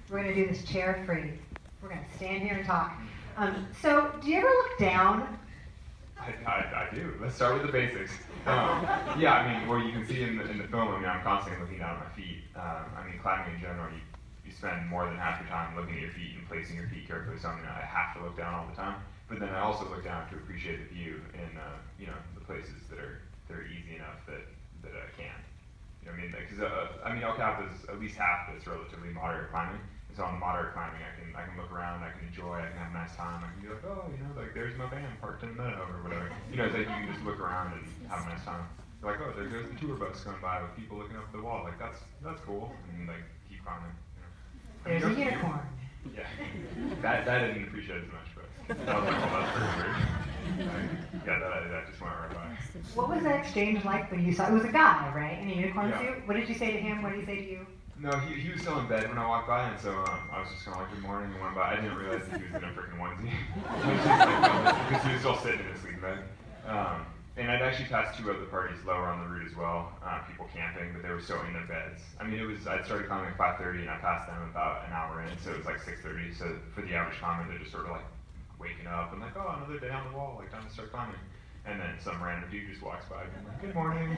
We're going to do this chair free. We're going to stand here and talk. So, do you ever look down? I do. Let's start with the basics. Yeah, I mean, well, you can see in the film, I mean, I'm constantly looking down at my feet. I mean, climbing in general, you spend more than half your time looking at your feet and placing your feet carefully, so I mean, I have to look down all the time. But then I also look down to appreciate the view in, the places that are easy enough that I can. You know what I mean? Because El Cap is at least half of it's relatively moderate climbing. And so on the moderate climbing, I can look around, I can enjoy, I can have a nice time. I can be like, oh, like there's my van parked in the meadow or whatever. It's like you can just look around and have a nice time. You're like, oh, there goes the tour bus going by with people looking up the wall. Like that's cool. And keep climbing. There's a unicorn. Yeah, that I didn't appreciate as much, but that was like, oh, that's pretty weird. That just went right by. What was that exchange like when you saw? It was a guy, right, in a unicorn suit. What did you say to him? What did he say to you? No, he was still in bed when I walked by, and so I was just kind of like, good morning, and went by. I didn't realize that he was in a freaking onesie. Because he was still sitting in his sleeping bag. And I'd actually passed two other parties lower on the route as well, people camping, but they were still in their beds. I mean, I'd started climbing at 5:30, and I passed them about an hour in, so it was like 6:30. So for the average climber, they're just sort of like waking up and like, oh, another day on the wall, like time to start climbing. And then some random dude just walks by, and I'm like, good morning.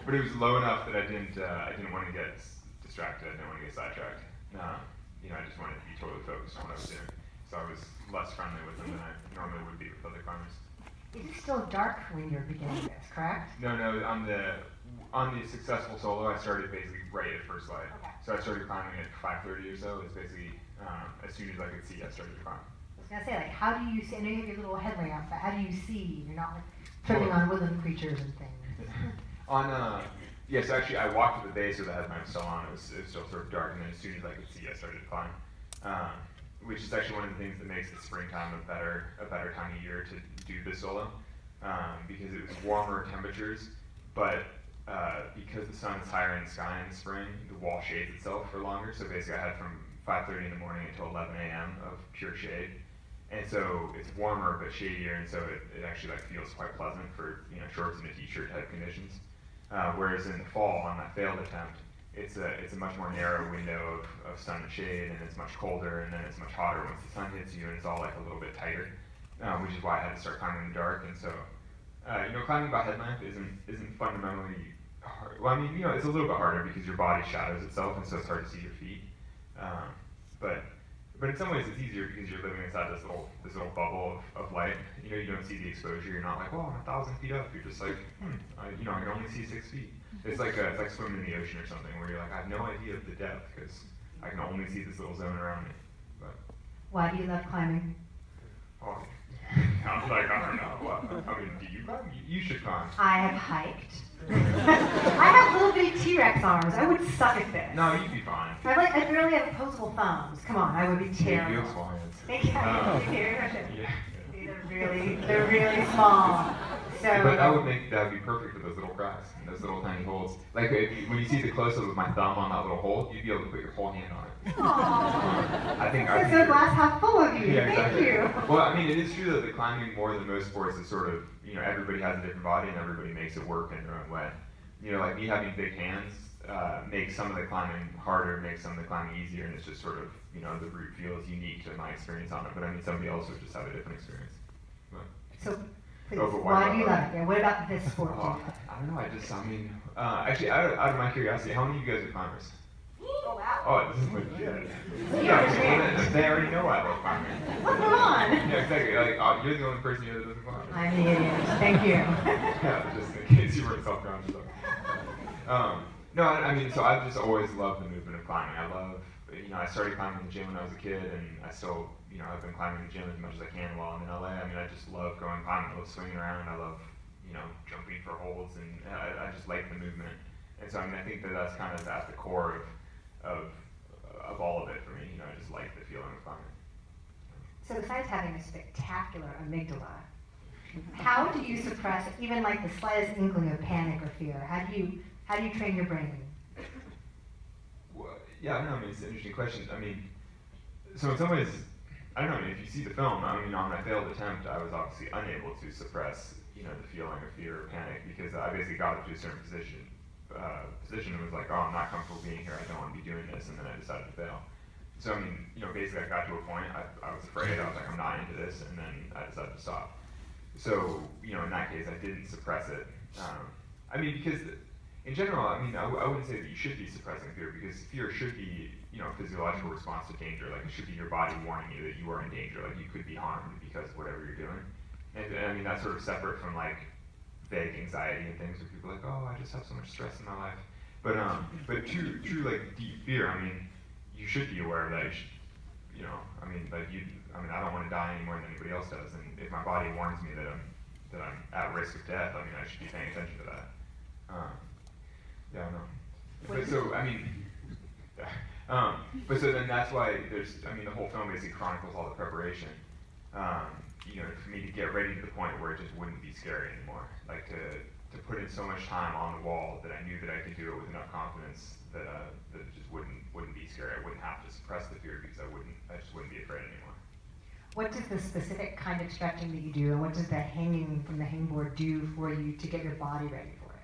But it was low enough that I didn't want to get distracted. I didn't want to get sidetracked. I just wanted to be totally focused on what I was doing. So I was less friendly with them than I normally would be with other climbers. It is still dark when you're beginning this, correct? No. On the successful solo, I started basically right at first light. Okay. So I started climbing at 5:30 or so. It's basically as soon as I could see, I started to climb. I was gonna say, like, how do you see? I know you have your little headlamp, but how do you see? You're not like tripping on woodland creatures and things. Yes, actually, I walked to the base with the headlamp still on. It was still sort of dark, and then as soon as I could see, I started to climb. Which is actually one of the things that makes the springtime a better time of year to do the solo, because it was warmer temperatures, but because the sun is higher in the sky in the spring, the wall shades itself for longer. So basically, I had from 5:30 in the morning until 11 a.m. of pure shade, and so it's warmer but shadier, and so it actually feels quite pleasant for shorts and a t-shirt type conditions. Whereas in the fall, on that failed attempt, it's a much more narrow window of sun and shade, and it's much colder, and then it's much hotter once the sun hits you, and it's all a little bit tighter, which is why I had to start climbing in the dark. And so, climbing by headlamp isn't fundamentally hard. Well, I mean, it's a little bit harder because your body shadows itself, and so it's hard to see your feet. But in some ways it's easier because you're living inside this little bubble of light. You don't see the exposure. You're not like, well, I'm 1,000 feet up. You're just like, I can only see 6 feet. It's like swimming in the ocean or something where you're like, I have no idea of the depth because I can only see this little zone around me. But why do you love climbing? Oh, I don't know. What? I mean, do you climb? You should climb. I have hiked. I have little bitty T-Rex arms. I would suck at this. No, you'd be fine. I barely have opposable thumbs. Come on, I would be terrible. You have small hands. Thank you. Yeah. See, they're really small. So. But that would be perfect for those little cracks and those little tiny holes. Like when you see the close-up of my thumb on that little hole, you'd be able to put your whole hand on it. Aww. I think it's a glass half full of you. Yeah, exactly. Thank you. Well, I mean, it is true that the climbing more than most sports is sort of, everybody has a different body and everybody makes it work in their own way. Like me having big hands makes some of the climbing harder, makes some of the climbing easier, and it's just sort of, the route feels unique to my experience on it. But I mean, somebody else would just have a different experience. But, so, please, why do you like it? What about this sport? I don't know. Actually, out of my curiosity, how many of you guys are climbers? Oh, wow. Oh, this is legit. They already know I love climbing. What's going on? Yeah, exactly. You're the only person here that doesn't climb. I'm the idiot. Thank you. Yeah, just in case you weren't self-conscious. No, I mean, so I've just always loved the movement of climbing. I love, I started climbing in the gym when I was a kid, and I still, I've been climbing in the gym as much as I can while I'm in LA. I mean, I just love going climbing. I love swinging around. I love, jumping for holds, and I just like the movement. And so, I mean, I think that's kind of at the core of all of it for me. I just like the feeling of climbing. So besides having a spectacular amygdala, how do you suppress even the slightest inkling of panic or fear? How do you train your brain? Well, yeah, I don't know. I mean, it's an interesting question. I mean, so in some ways, I don't know. I mean, if you see the film, I mean, on my failed attempt, I was obviously unable to suppress, the feeling of fear or panic because I basically got it to a certain position position and was like, oh, I'm not comfortable being here, I don't want to be doing this, and then I decided to bail. So I mean, basically I got to a point, I was afraid, I was like, I'm not into this, and then I decided to stop. So, in that case, I didn't suppress it. I mean, because in general, I mean, I wouldn't say that you should be suppressing fear, because fear should be, a physiological response to danger. Like, it should be your body warning you that you are in danger, like you could be harmed because of whatever you're doing. And I mean, that's sort of separate from like vague anxiety and things where people are like, oh, I just have so much stress in my life. But true like deep fear, I mean, you should be aware of that. You should, I don't want to die any more than anybody else does. And if my body warns me that I'm at risk of death, I mean, I should be paying attention to that. Yeah, I know. But so, I mean, but so then that's why the whole film basically chronicles all the preparation. For me to get ready to the point where it just wouldn't be scary anymore. Like to put in so much time on the wall that I knew that I could do it with enough confidence that it just wouldn't be scary. I wouldn't have to suppress the fear because I just wouldn't be afraid anymore. What does the specific kind of stretching that you do, and what does the hanging from the hangboard do for you to get your body ready for it?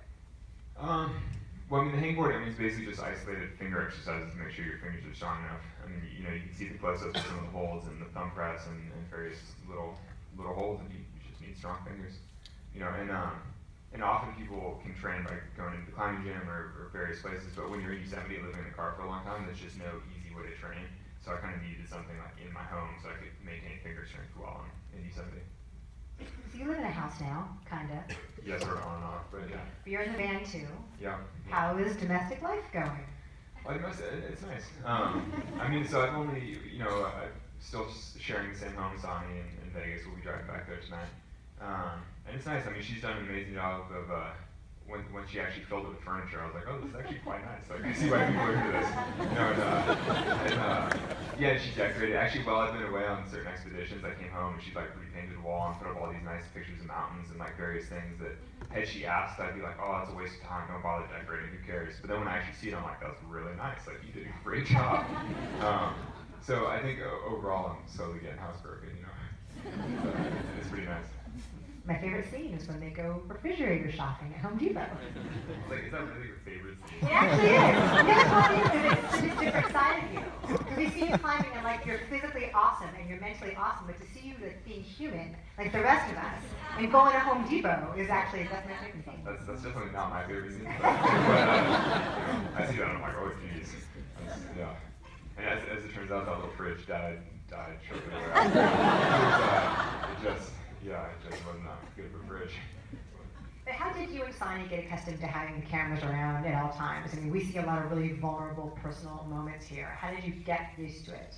Well, I mean, the hangboard, it's basically just isolated finger exercises to make sure your fingers are strong enough. I mean, you can see the close-ups of some of the holds and the thumb press and various little holds, and you just need strong fingers. And often people can train by going into the climbing gym or various places, but when you're in Yosemite living in the car for a long time, there's just no easy way to train. So I kind of needed something like in my home so I could maintain finger strength while I'm in Yosemite. So you live in a house now, kind of. Yeah, sort of on and off, but yeah. But you're in the van too. Yeah. How is domestic life going? Well, it's nice. So I've only, I'm still sharing the same home with Sonny in Vegas. We'll be driving back there tonight. And it's nice. I mean, she's done an amazing job of, when she actually filled it with furniture, I was like, oh, this is actually quite nice. Like, I see why people are into this. Yeah, she decorated. Actually, while I've been away on certain expeditions, I came home and she like repainted a wall and put up all these nice pictures of mountains and like various things that, had she asked, I'd be like, oh, that's a waste of time. Don't bother decorating. Who cares? But then when I actually see it, I'm like, that's really nice. Like, you did a great job. So I think overall, I'm slowly getting housebroken. So it's pretty nice. My favorite scene is when they go refrigerator shopping at Home Depot. Like, is that really your favorite scene? It actually is. It's a different side of you. Because we see you climbing and like you're physically awesome and you're mentally awesome, but to see you like being human, like the rest of us, and going to Home Depot is actually, that's my favorite thing. That's definitely not my favorite scene. But, I see that and I'm like, oh geez. Yeah. And as it turns out, that little fridge died shortly thereafter. It just wasn't good of a fridge. But how did you and Sonny get accustomed to having the cameras around at all times? I mean, we see a lot of really vulnerable personal moments here. How did you get used to it?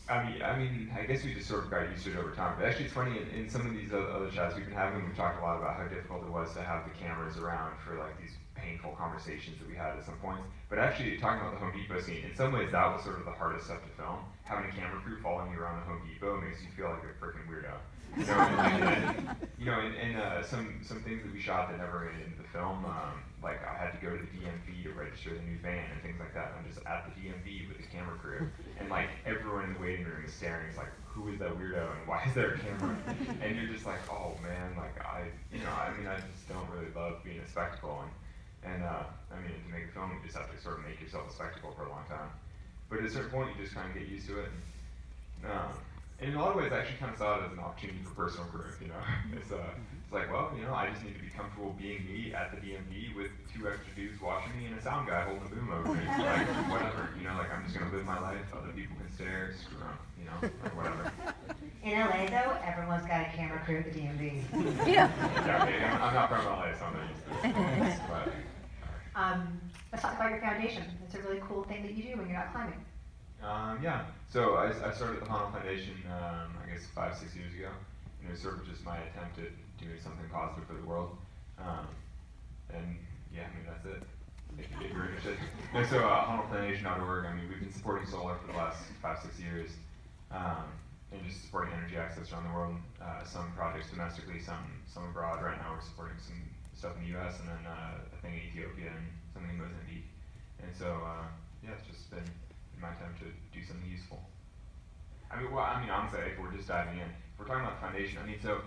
I guess we just sort of got used to it over time. But actually, it's funny, in some of these other chats we've been having, we've talked a lot about how difficult it was to have the cameras around for like these painful conversations that we had at some points. But actually, talking about the Home Depot scene, in some ways that was sort of the hardest stuff to film. Having a camera crew following you around the Home Depot makes you feel like a freaking weirdo. Some things that we shot that never made it into the film, like I had to go to the DMV to register the new van and things like that. I'm just at the DMV with the camera crew, and like everyone in the waiting room is staring. It's like, who is that weirdo and why is there a camera? And you're just like, oh man, like I just don't really love being a spectacle. And to make a film, you just have to sort of make yourself a spectacle for a long time. But at a certain point, you just kind of get used to it. And in a lot of ways, I actually kind of saw it as an opportunity for personal growth. It's like, well, I just need to be comfortable being me at the DMV with 2 extra dudes watching me and a sound guy holding a boom over me. Like, whatever, like I'm just gonna live my life. Other people can stare, screw them, like whatever. In LA, though, everyone's got a camera crew at the DMV. Yeah. Okay, I'm not from LA, so I'm not used to this. But, let's talk about your foundation. It's a really cool thing that you do when you're not climbing. Yeah, so I started the Honnold Foundation, I guess 5-6 years ago, and it was sort of just my attempt at doing something positive for the world, and yeah, that's it, if you're interested. And so HonnoldFoundation.org, we've been supporting solar for the last 5-6 years, and just supporting energy access around the world, some projects domestically, some abroad. Right now we're supporting some stuff in the US, and then a thing in Ethiopia, and something in Mozambique, and so it's just been my attempt to do something useful. Honestly, if we're just diving in, if we're talking about the foundation, so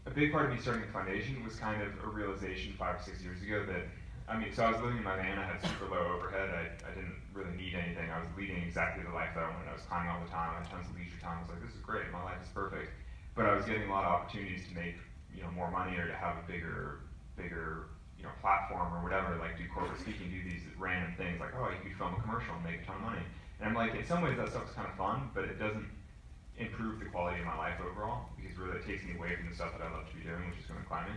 a big part of me starting the foundation was kind of a realization 5 or 6 years ago that So I was living in my van. I had super low overhead. I didn't really need anything. I was leading exactly the life that I wanted. I was climbing all the time. I had tons of leisure time. I was like, this is great. My life is perfect. But I was getting a lot of opportunities to make more money or to have a bigger platform or whatever. Like do corporate speaking, do these random things. Like you could film a commercial and make a ton of money. And I'm like, in some ways that stuff's kind of fun, but it doesn't improve the quality of my life overall because really it takes me away from the stuff that I love to be doing, which is going climbing.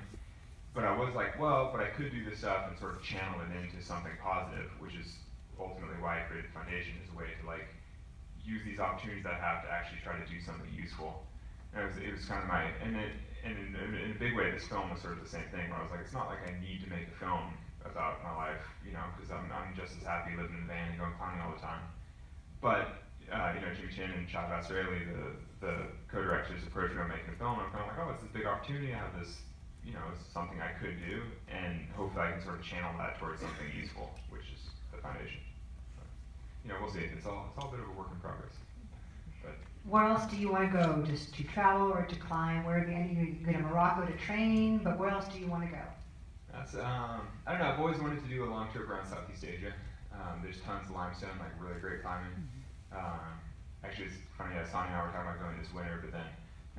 But I was like, well, but I could do this stuff and sort of channel it into something positive, which is ultimately why I created the foundation, as a way to like use these opportunities that I have to actually try to do something useful. And it was kind of and in a big way, this film was sort of the same thing. Where I was like, it's not like I need to make a film about my life, because I'm just as happy living in a van and going climbing all the time. But Jimmy Chin and Chad Vasarely, the co-directors, approached me on making a film, and I'm kind of like, oh, it's this big opportunity. I have this, it's something I could do, and hopefully I can sort of channel that towards something useful, which is the foundation. But, we'll see. It's all a bit of a work in progress. But where else do you want to go? Just to travel or to climb? Where have you go to Morocco to train? But where else do you want to go? That's I don't know. I've always wanted to do a long trip around Southeast Asia. There's tons of limestone, like really great climbing. Actually, it's funny. Sonny and I were talking about going this winter, but then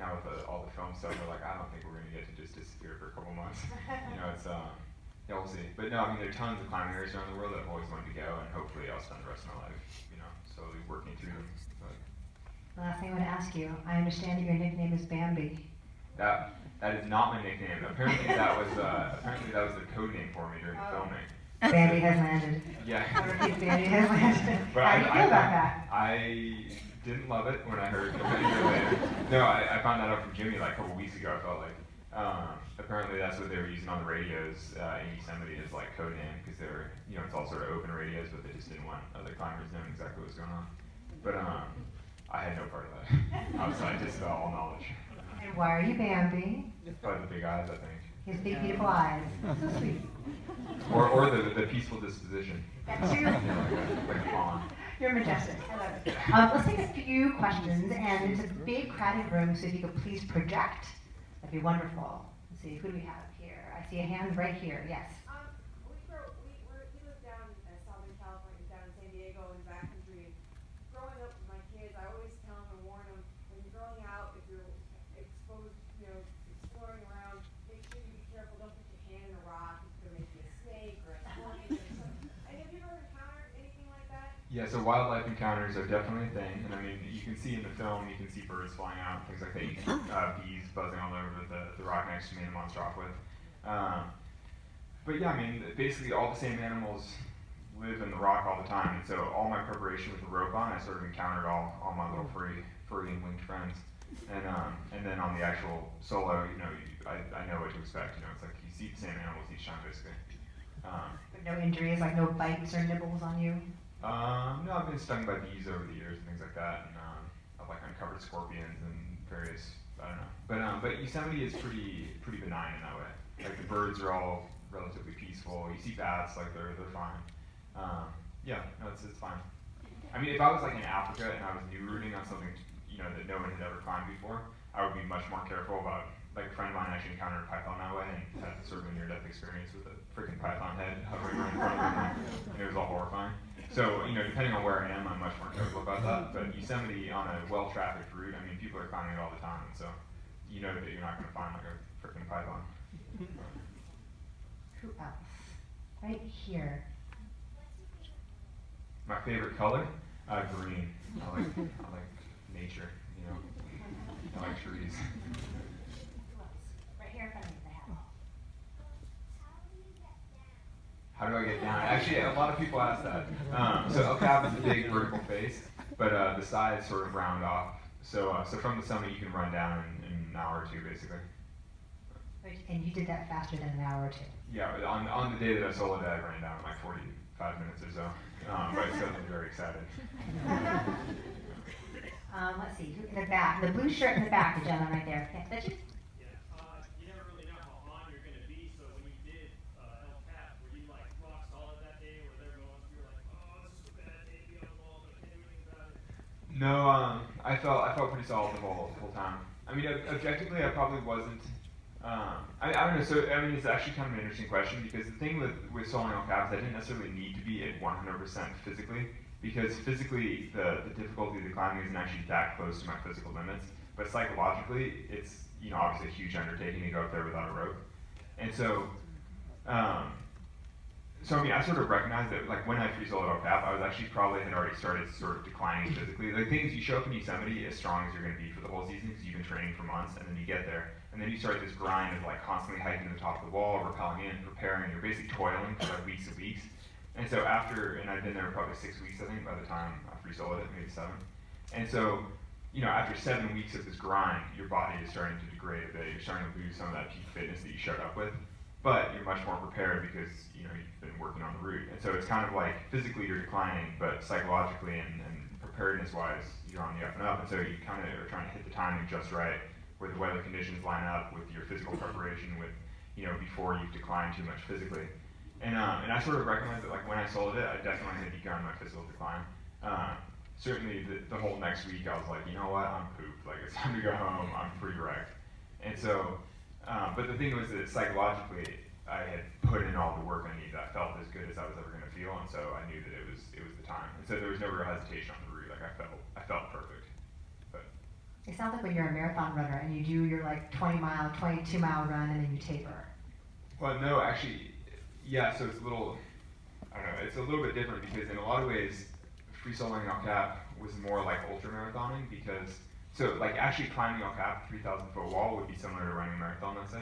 now with all the film stuff, we're like, I don't think we're going to get to just disappear for a couple months. It's yeah, we'll see. But no, there are tons of climbing areas around the world that I've always wanted to go, and hopefully I'll spend the rest of my life, slowly working through them. But last thing I want to ask you, I understand that your nickname is Bambi. That is not my nickname. Apparently that was the code name for me during filming. Bambi has landed. Yeah. I repeat, Bambi has landed. But How do you feel about that? I didn't love it when I heard it a year later. No, I found that out from Jimmy like a couple weeks ago. I felt like apparently that's what they were using on the radios in Yosemite as like code name, because they were, it's all sort of open radios, but they just didn't want other climbers knowing exactly what was going on. But I had no part of that. I was like just about all knowledge. And why are you Bambi? Probably the big eyes, I think. His big beautiful eyes. So sweet. Or the peaceful disposition. That's you. Like a fawn. You're majestic. I love it. Let's take a few questions, and it's a big crowded room, so if you could please project, that'd be wonderful. Let's see, who do we have here? I see a hand right here. Yes. We live down in Southern California, down in San Diego and backcountry. Growing up with my kids, I always tell them and warn them, when you're going out, if you're exposed, exploring around, make sure you be careful. Don't put your hand in a rock. It's going to make you a snake or a scorpion or something. And have you ever encountered anything like that? Yeah, so wildlife encounters are definitely a thing. And you can see in the film, you can see birds flying out, things like that. You can see bees buzzing all over the rock next to me and the monster rock with. But yeah, basically all the same animals live in the rock all the time. And so all my preparation with the rope on, I sort of encountered all my little furry and winged friends. And then on the actual solo, I know what to expect. It's like you see the same animals each time, basically. But no injuries, like no bites or nibbles on you? No, I've been stung by bees over the years and things like that, and I've like uncovered scorpions and various, I don't know. But Yosemite is pretty benign in that way. Like the birds are all relatively peaceful. You see bats, like they're fine. Yeah, no, it's fine. If I was like in Africa and I was new routing on something that no one had ever climbed before, I would be much more careful about. Like a friend of mine actually encountered a python that way and had sort of a near-death experience with a freaking python head hovering right in front of him, and it was all horrifying. So, depending on where I am, I'm much more careful about that. But Yosemite, on a well-trafficked route, people are climbing it all the time, and so you know that you're not going to find like a freaking python. Who else? Right here. My favorite color? Green. I like nature. I like trees. Right here in front of me, they have. How do I get down? Actually, a lot of people ask that. So El Cap is a big vertical face, but the sides sort of round off. So from the summit, you can run down in an hour or two, basically. And you did that faster than an hour or two? Yeah, on the day that I soloed it, I ran down in like 45 minutes or so. But I still was very excited. Let's see, in the back, the blue shirt in the back, the gentleman right there. Yeah, that's you? Yeah, you never really know how on you're going to be, so when you did El Cap, were you like rock solid that day, or there moments you were like, oh, this is a bad day to be on the wall, but I can't do anything about it? No, I felt pretty solid the whole time. Objectively, I probably wasn't I don't know. So I mean, it's actually kind of an interesting question because the thing with soloing all caps, I didn't necessarily need to be at 100% physically because physically the difficulty of the climbing isn't actually that close to my physical limits, but psychologically it's obviously a huge undertaking to go up there without a rope, and so I mean, I sort of recognized that, like, when I free soloed El Cap, I was actually probably had already started sort of declining physically. The thing is, you show up in Yosemite as strong as you're going to be for the whole season because you've been training for months, and then you get there, and then you start this grind of like constantly hiking to the top of the wall, rappelling in, preparing. You're basically toiling for like weeks and weeks. And so and I'd been there probably 6 weeks, I think, by the time I free soloed it, maybe 7. And so, after 7 weeks of this grind, your body is starting to degrade a bit. You're starting to lose some of that peak fitness that you showed up with. But you're much more prepared because you've been working on the route, and so it's kind of like physically you're declining, but psychologically and preparedness-wise you're on the up and up. And so you kind of are trying to hit the timing just right, where the weather conditions line up with your physical preparation, with before you've declined too much physically. And I sort of recognize that like when I sold it, I definitely had begun my physical decline. Certainly the whole next week I was like, you know what, I'm pooped. Like it's time to go home. I'm pretty wrecked. And so. But the thing was that psychologically, I had put in all the work I needed. I felt as good as I was ever going to feel, and so I knew that it was the time. And so there was no real hesitation on the route. Like I felt perfect. But It sounds like when you're a marathon runner and you do your like 20-mile, 22-mile run and then you taper. Well, no, actually, yeah. So it's a little, I don't know. It's a little bit different because in a lot of ways, free soloing El Cap was more like ultra marathoning because. So, like, actually climbing El Cap, 3,000-foot wall would be similar to running a marathon, let's say.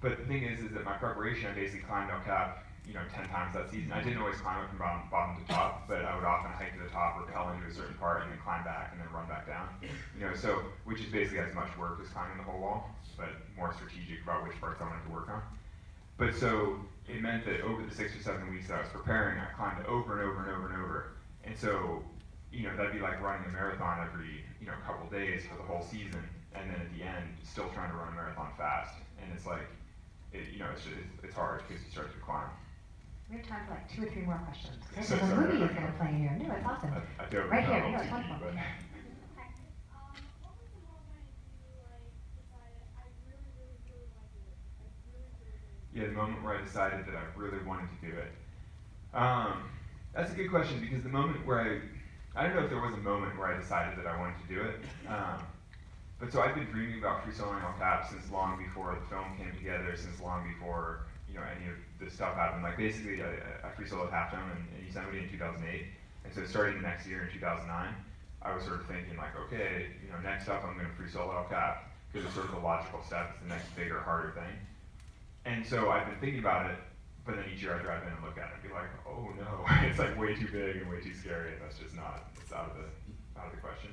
But the thing is that my preparation, I basically climbed El Cap, 10 times that season. I didn't always climb it from bottom to top, but I would often hike to the top, rappel into a certain part, and then climb back, and then run back down. So, which is basically as much work as climbing the whole wall, but more strategic about which parts I wanted to work on. But so, it meant that over the 6 or 7 weeks that I was preparing, I climbed it over and over and over and over. And so, that'd be like running a marathon every, couple days for the whole season, and then at the end, still trying to run a marathon fast. And it's like, it's hard because you start to decline. We have time for like 2 or 3 more questions. So There's a movie is going to play here. No, it's awesome. I don't right know here. on No, it's TV, wonderful. but- Yeah, the moment where I decided that I really wanted to do it. That's a good question because the moment where I don't know if there was a moment where I decided that I wanted to do it. But so I've been dreaming about free soloing El Cap since long before the film came together, since long before any of this stuff happened. Like basically, I free soloed Half Dome in Yosemite in 2008, and so starting the next year in 2009, I was sort of thinking like, okay, next up I'm going to free solo El Cap because it's sort of the logical step. It's the next bigger, harder thing. And so I've been thinking about it, but then each year I drive in and look at it and be like, oh no, it's like way too big and way too scary, and that's just not, it's out of the question.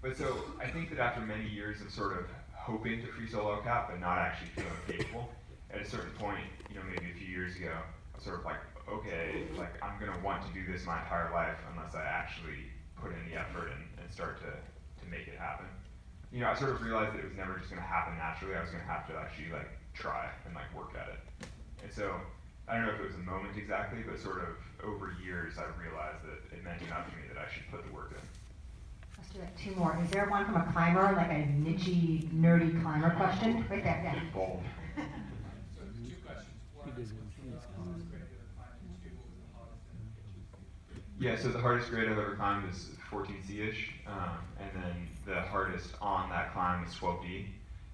But so I think that after many years of sort of hoping to free solo El Cap but not actually feeling capable, at a certain point, maybe a few years ago, I was sort of like, okay, like I'm gonna want to do this my entire life unless I actually put in the effort and start to make it happen. I sort of realized that it was never just gonna happen naturally. I was gonna have to actually like try and like work at it. And so I don't know if it was a moment exactly, but sort of over years I realized that it meant enough to me that I should put the work in. Let's do like 2 more. Is there one from a climber, like a niche, nerdy climber question? Right there, yeah. Bold. So 2 questions. One is the hardest grade I've ever climbed, and 2 what was the hardest in the Yeah, so the hardest grade I've ever climbed is 14C-ish, and then the hardest on that climb was 12D.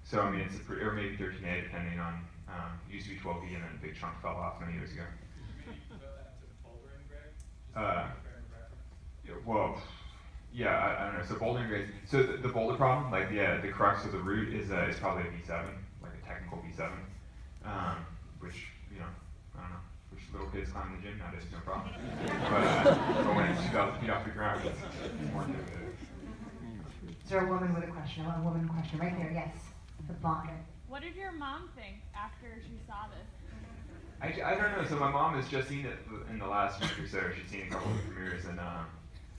So I mean, it's or maybe 13A, depending on. It used to be 12B, and then a big chunk fell off many years ago. Can you compare that to bouldering grade? Well, yeah, I don't know. So bouldering grades. So the boulder problem, like the crux of the route is probably a V7, like a technical V7, which I don't know. Which little kids climb in the gym nowadays, no problem. But when it's 2,000 feet off the ground, it's more intimidating. Is there a woman with a question? A woman question right there, yes. The blonde. What did your mom think after she saw this? I don't know. So my mom has just seen it in the last week or so. She's seen a couple of the premieres, and I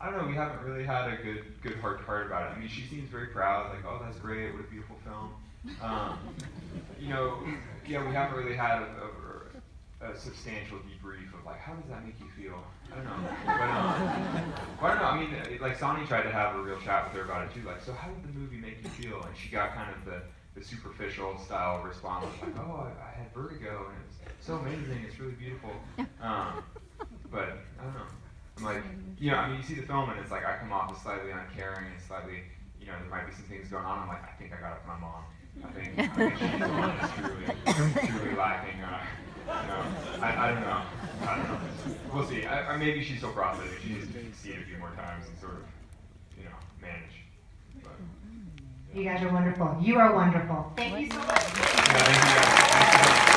don't know. We haven't really had a good heart to heart about it. I mean, she seems very proud, like, oh, that's great. What a beautiful film. Yeah, we haven't really had a substantial debrief of like, how does that make you feel? I don't know. But I don't know. I mean, like Sonny tried to have a real chat with her about it too. Like, so how did the movie make you feel? And she got kind of the the superficial style response, like, oh, I had vertigo and it's so amazing, it's really beautiful. But I don't know. I'm like, I mean, you see the film and it's like I come off as slightly uncaring and slightly, there might be some things going on. I'm like, I think I got it from my mom. I think she's the one that's truly lacking. I don't know. We'll see. Maybe she's so processing. She needs to see it a few more times and sort of, manage. But, You guys are wonderful. You are wonderful. Thank you so much. Yeah, thank you guys.